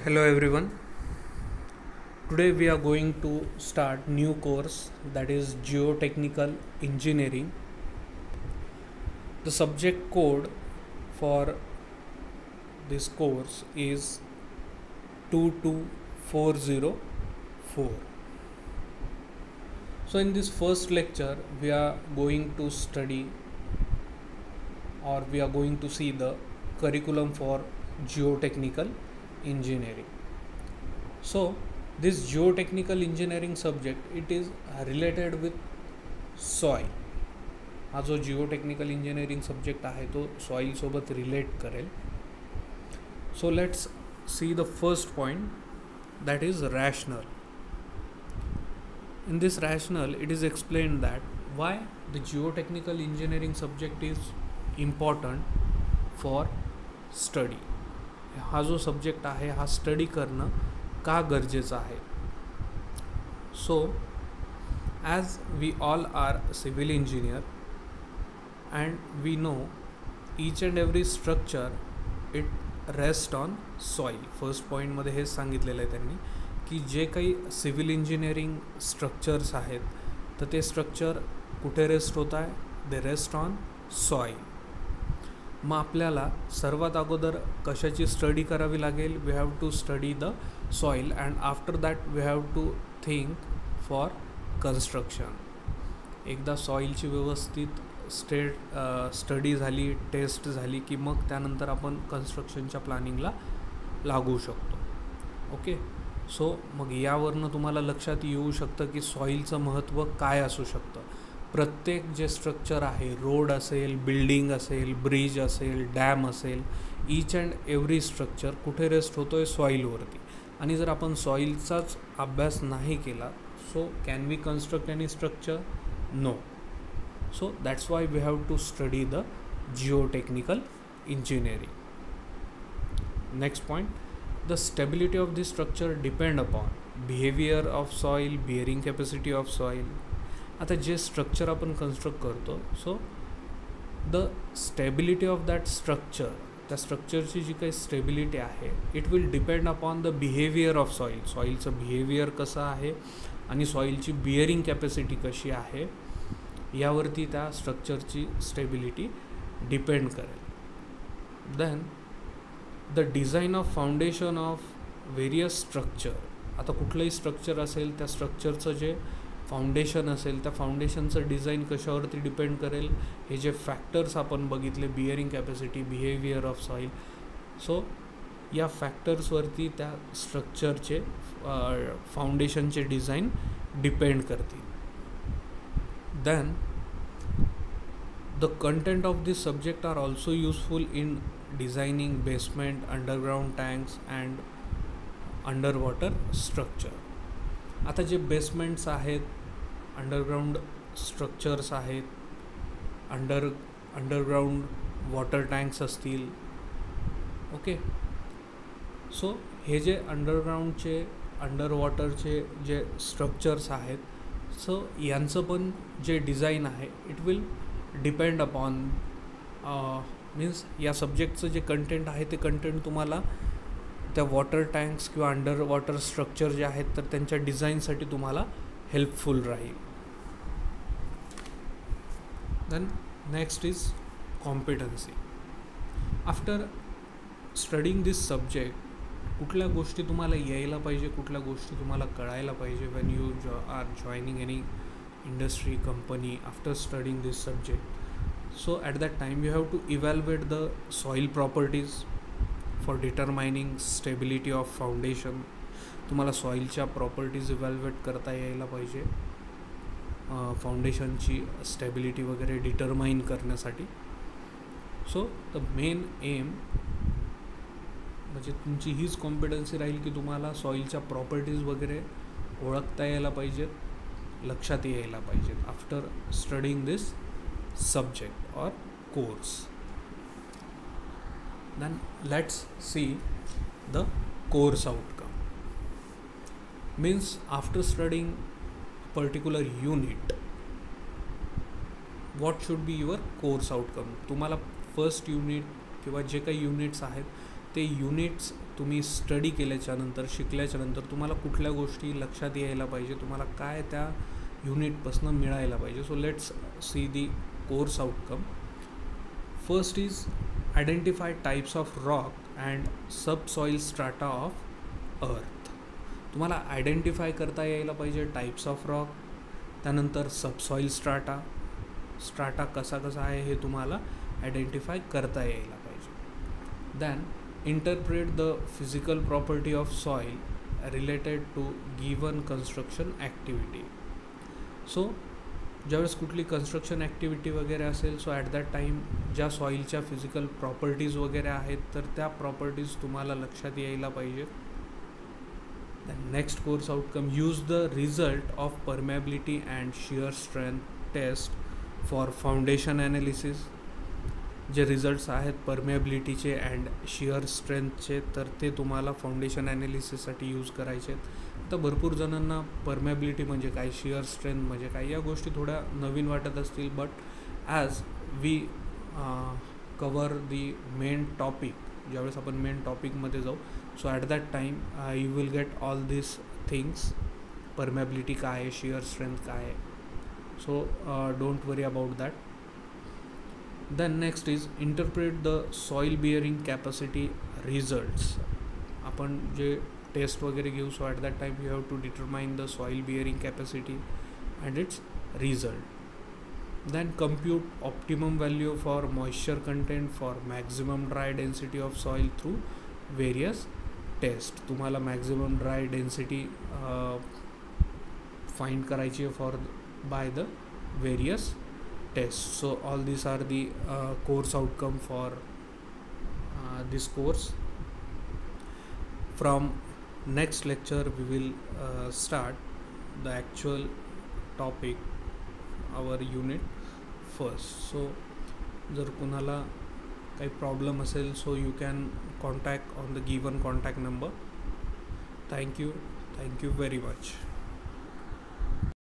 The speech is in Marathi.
Hello everyone. Today we are going to start new course, that is geotechnical engineering. The subject code for this course is 22404. So in this first lecture we are going to study, or we are going to see the curriculum for geotechnical engineering. So this geotechnical engineering subject, it is related with soil. हा जो जिओटेक्निकल इंजिनिअरिंग सब्जेक्ट आहे तो सॉइल सोबत रिलेट करेल. So let's see the first point, that is rationale. In this rationale, it is explained that why the geotechnical engineering subject is important for study. हा जो सब्जेक्ट आहे हा स्टडी करणं का गरजेचं आहे. So as we all are civil engineer and we know each and every structure it rests on soil. First पॉईंटमध्ये हेच सांगितलेलं आहे त्यांनी की जे काही सिव्हिल इंजिनिअरिंग स्ट्रक्चर्स आहेत तर ते स्ट्रक्चर कुठे रेस्ट होत आहे, दे रेस्ट ऑन सॉईल. मग आपल्याला सर्वात अगोदर कशाची स्टडी करावी लागेल, we have to study the soil and after that we have to think for construction. एकदा सॉईलची व्यवस्थित स्टडी झाली, टेस्ट झाली की मग त्यानंतर आपण कन्स्ट्रक्शनच्या प्लॅनिंगला लागू शकतो. ओके, सो मग यावरनं तुम्हाला लक्षात येऊ शकतं की सॉईलचं महत्त्व काय असू शकतं. प्रत्येक जे स्ट्रक्चर आहे, रोड असेल, बिल्डिंग असेल, ब्रिज असेल, डॅम असेल, ईच अँड एव्हरी स्ट्रक्चर कुठे रेस्ट होतो आहे, सॉईलवरती. आणि जर आपण सॉईलचाच अभ्यास नाही केला, so can we construct any structure? No. So that's why we have to study the geotechnical engineering. Next point, the stability of the structure depend upon behavior of soil, bearing capacity of soil. आता जे स्ट्रक्चर आपण कन्स्ट्रक्ट करतो, so the stability of that structure, त्या स्ट्रक्चरची जी काही स्टेबिलिटी आहे, it will depend upon the behaviour of soil. सॉईलचं बिहेवियर कसं आहे आणि सॉईलची बिअरिंग कॅपॅसिटी कशी आहे यावरती त्या स्ट्रक्चरची स्टेबिलिटी डिपेंड करेल. Then the design of foundation of various structure. आता कुठलंही स्ट्रक्चर असेल, त्या स्ट्रक्चरचं जे फाउंडेशन असेल, त्या फाउंडेशनचं डिझाईन कशावरती डिपेंड करेल, हे जे फॅक्टर्स आपण बघितले, bearing capacity, behaviour of soil, so या फॅक्टर्सवरती त्या स्ट्रक्चरचे फाउंडेशनचे डिझाईन डिपेंड करतील. Then the content of this subject are also useful in designing basement, underground tanks and underwater structure. आता जे बेसमेंट्स आहेत, अंडरग्राउंड स्ट्रक्चर्स आहेत, अंडरग्राउंड वॉटर टँक्स असतील. ओके, सो हे जे अंडरग्राउंडचे, अंडर वॉटरचे जे स्ट्रक्चर्स आहेत, सो यांचं पण जे डिझाईन आहे it will depend upon means या सब्जेक्टचं जे कंटेंट आहे ते कंटेंट तुम्हाला त्या वॉटर टँक्स किंवा अंडर वॉटर स्ट्रक्चर जे आहेत तर त्यांच्या डिझाईनसाठी तुम्हाला हेल्पफुल राहील. Then next is competency. After studying this subject, कुठल्या गोष्टी तुम्हाला यायला पाहिजे, कुठल्या गोष्टी तुम्हाला कळायला पाहिजे when you are joining any industry, company, after studying this subject. So at that time you have to evaluate the soil properties for determining stability of foundation. तुम्हाला सॉईलच्या प्रॉपर्टीज इव्हॅल्युएट करता यायला पाहिजे फाउंडेशनची स्टेबिलिटी वगैरे डिटरमाइन करण्यासाठी. सो द मेन एम म्हणजे तुमची हीच कॉम्पिटन्सी राहील की तुम्हाला सॉईलच्या प्रॉपर्टीज वगैरे ओळखता यायला पाहिजेत, लक्षात यायला पाहिजेत आफ्टर स्टडिंग दिस सब्जेक्ट और course. Then let's see the course outcome. Means after studying particular unit, what should be your course outcome. तुम्हाला फर्स्ट युनिट किंवा जे काही युनिट्स आहेत ते युनिट्स तुम्ही स्टडी केल्याच्यानंतर शिकल्याच्यानंतर तुम्हाला कुठल्या गोष्टी लक्षात यायला पाहिजे, तुम्हाला काय त्या युनिटपासून मिळायला पाहिजे. So let's see the course outcome. First is identify types of rock and subsoil strata of earth. तुम्हाला आयडेंटिफाय करता यायला पाहिजे टाईप्स ऑफ रॉक, त्यानंतर सबसॉईल स्ट्राटा कसा आहे हे तुम्हाला आयडेंटिफाय करता यायला पाहिजे. Then interpret the physical property of soil related to given construction activity. So ज्यावेळेस कुठली कन्स्ट्रक्शन ॲक्टिव्हिटी वगैरे असेल, सो ॲट दॅट टाईम ज्या सॉईलच्या फिजिकल प्रॉपर्टीज वगैरे आहेत तर त्या प्रॉपर्टीज तुम्हाला लक्षात यायला पाहिजेत. Then next course outcome, use the result of permeability and shear strength test for foundation analysis. जे रिझल्ट्स आहेत परमेबिलिटीचे अँड शिअर स्ट्रेंथचे तर ते तुम्हाला फाउंडेशन ॲनालिसिससाठी यूज करायचे आहेत. तर भरपूर जणांना परमेबिलिटी म्हणजे काय, शिअर स्ट्रेंथ म्हणजे काय या गोष्टी थोड्या नवीन वाटत असतील, but as we cover the main topic, ज्यावेळेस आपण मेन टॉपिकमध्ये जाऊ, so at that time you will get all this things. Permeability काय आहे, शिअर स्ट्रेंथ काय आहे, so don't worry about that. Then next is interpret the soil bearing capacity results. आपण जे टेस्ट वगैरे घेऊ, so at that time you have to determine the soil bearing capacity and its result. Then compute optimum value for moisture content for maximum dry density of soil through various tests. तुम्हाला मॅक्झिमम ड्राय डेन्सिटी फाइंड करायची आहे for by the various tests. So all these are the course outcome for this course. From next lecture we will start the actual topic, our unit first. So जर कुणाला काही प्रॉब्लेम असेल, so you can contact on the given contact number. Thank you very much.